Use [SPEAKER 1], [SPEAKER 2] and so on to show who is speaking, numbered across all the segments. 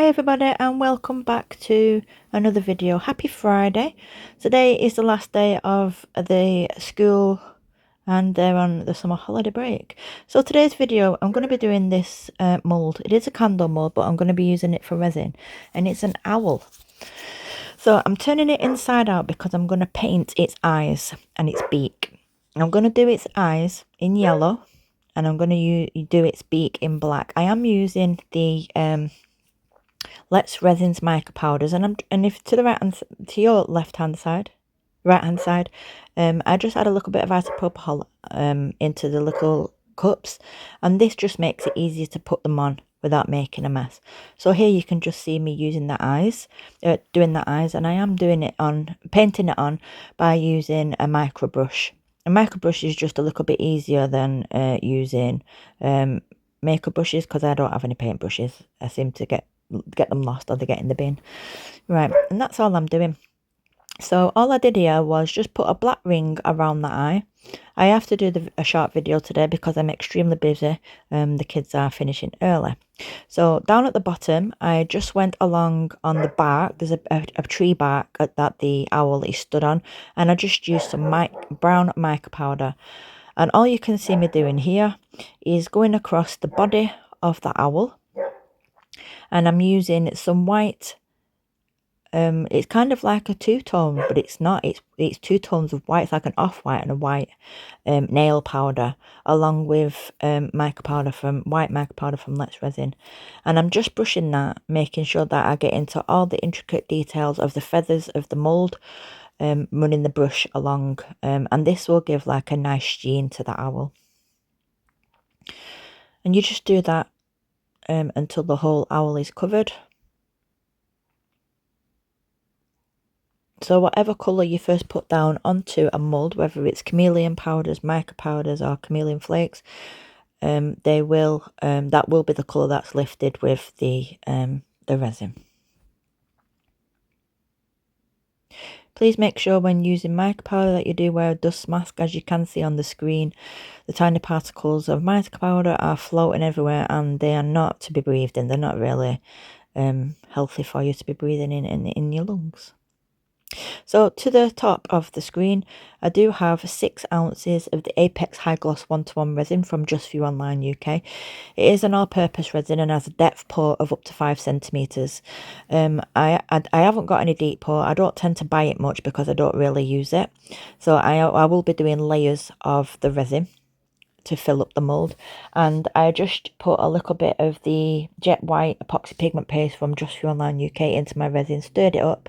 [SPEAKER 1] Hi everybody and welcome back to another video. Happy Friday. Today is the last day of the school and they're on the summer holiday break. So today's video I'm going to be doing this mould. It is a candle mould, but I'm going to be using it for resin, and it's an owl. So I'm turning it inside out because I'm going to paint its eyes and its beak. I'm going to do its eyes in yellow and I'm going to do its beak in black. I am using the Resin's Mica Powders, and if to the to your right hand side, I just add a little bit of isopropyl into the little cups, and this just makes it easier to put them on without making a mess. So here you can just see me using the eyes, doing the eyes, and I am doing it on, painting it on by using a micro brush. A micro brush is just a little bit easier than using makeup brushes, because I don't have any paint brushes. I seem to get them lost, or they get in the bin. Right, and that's all I'm doing. So all I did here was just put a black ring around the eye. I have to do a short video today because I'm extremely busy. The kids are finishing early. So down at the bottom, I just went along on the bark. There's a tree bark that the owl is stood on, and I just used some brown mica powder. And all you can see me doing here is going across the body of the owl, and I'm using some white. It's kind of like a two-tone, but it's not. It's two tones of white. It's like an off-white and a white nail powder, along with white mica powder from Let's Resin. And I'm just brushing that, making sure that I get into all the intricate details of the feathers of the mould, running the brush along, and this will give like a nice sheen to the owl. And you just do that until the whole owl is covered. So whatever colour you first put down onto a mould, whether it's chameleon powders, mica powders, or chameleon flakes, that will be the colour that's lifted with the resin. Please make sure when using mica powder that you do wear a dust mask. As you can see on the screen, the tiny particles of mica powder are floating everywhere, and they are not to be breathed in. They're not really healthy for you to be breathing in your lungs. So to the top of the screen, I do have 6 ounces of the Apex High Gloss 1-to-1 resin from Just For You Online UK. It is an all-purpose resin and has a depth pour of up to 5 centimeters. I haven't got any deep pour. I don't tend to buy it much because I don't really use it. So I will be doing layers of the resin to fill up the mould, and I just put a little bit of the jet white epoxy pigment paste from Just For You Online UK into my resin, stirred it up.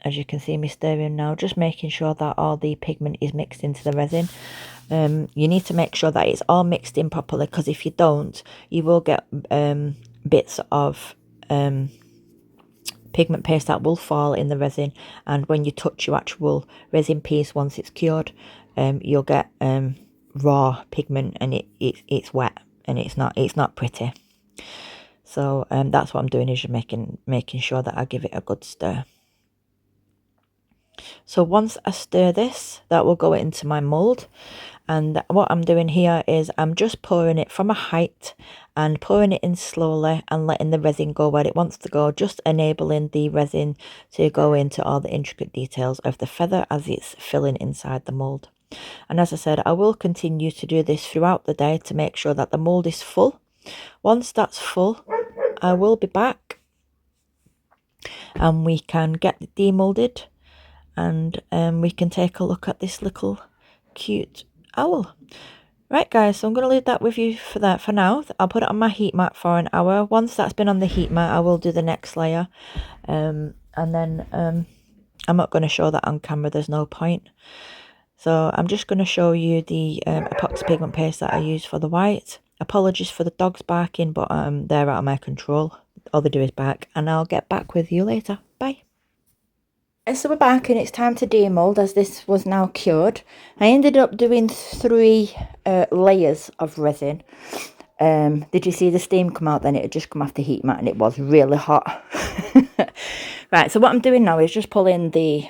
[SPEAKER 1] As you can see me stirring now, just making sure that all the pigment is mixed into the resin. You need to make sure that it's all mixed in properly, because if you don't, you will get bits of pigment paste that will fall in the resin, and when you touch your actual resin piece once it's cured, you'll get raw pigment, and it's wet and it's not pretty. So that's what I'm doing, is just making sure that I give it a good stir. So once I stir this, that will go into my mould, and what I'm doing here is I'm just pouring it from a height and pouring it in slowly and letting the resin go where it wants to go, just enabling the resin to go into all the intricate details of the feather as it's filling inside the mould. And as I said, I will continue to do this throughout the day to make sure that the mould is full. Once that's full, I will be back and we can get it demoulded, and we can take a look at this little cute owl. Right guys, so I'm going to leave that with you for now. I'll put it on my heat mat for an hour. Once that's been on the heat mat, I will do the next layer, and then I'm not going to show that on camera, there's no point. So I'm just going to show you the epoxy pigment paste that I use for the white. Apologies for the dogs barking, but they're out of my control. All they do is bark, and I'll get back with you later. Bye. So we're back and it's time to demould, as this was now cured. I ended up doing 3 layers of resin. Did you see the steam come out then? It had just come off the heat mat and it was really hot. Right, so what I'm doing now is just pulling the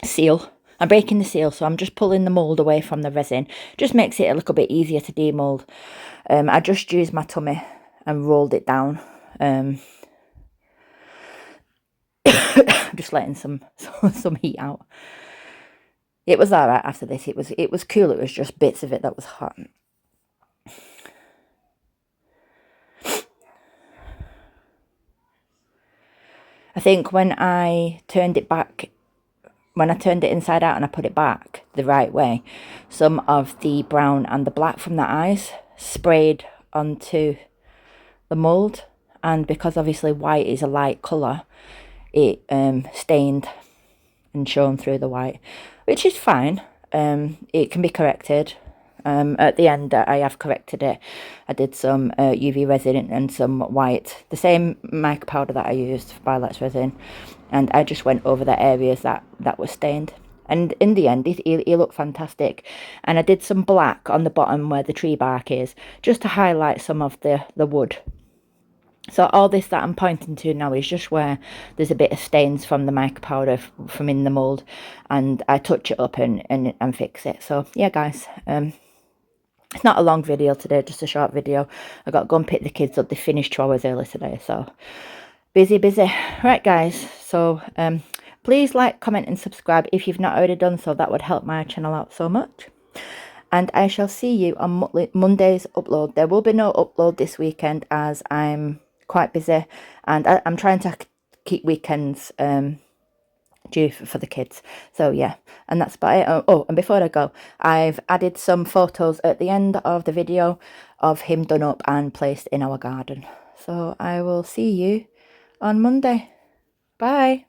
[SPEAKER 1] seal. I'm breaking the seal, so I'm just pulling the mould away from the resin. Just makes it a little bit easier to demould. I just used my tummy and rolled it down Just letting some heat out. It was all right after this. It was cool. It was just bits of it that was hot. I think when I turned it inside out and I put it back the right way, some of the brown and the black from the eyes sprayed onto the mould, and because obviously white is a light colour, it stained and shone through the white, which is fine. It can be corrected. At the end, I have corrected it. I did some UV resin and some white, the same mica powder that I used for US resin, and I just went over the areas that were stained. And in the end, he looked fantastic. And I did some black on the bottom where the tree bark is, just to highlight some of the wood. So all this that I'm pointing to now is just where there's a bit of stains from the mica powder from in the mould, and I touch it up and fix it. So yeah, guys, it's not a long video today, just a short video. I got to go and pick the kids up. They finished 2 hours early today, so busy. Right, guys, so please like, comment and subscribe if you've not already done so. That would help my channel out so much. And I shall see you on Monday's upload. There will be no upload this weekend as I'm quite busy, and I'm trying to keep weekends due for the kids. So yeah, and that's about it. Oh, and before I go, I've added some photos at the end of the video of him done up and placed in our garden. So I will see you on Monday. Bye.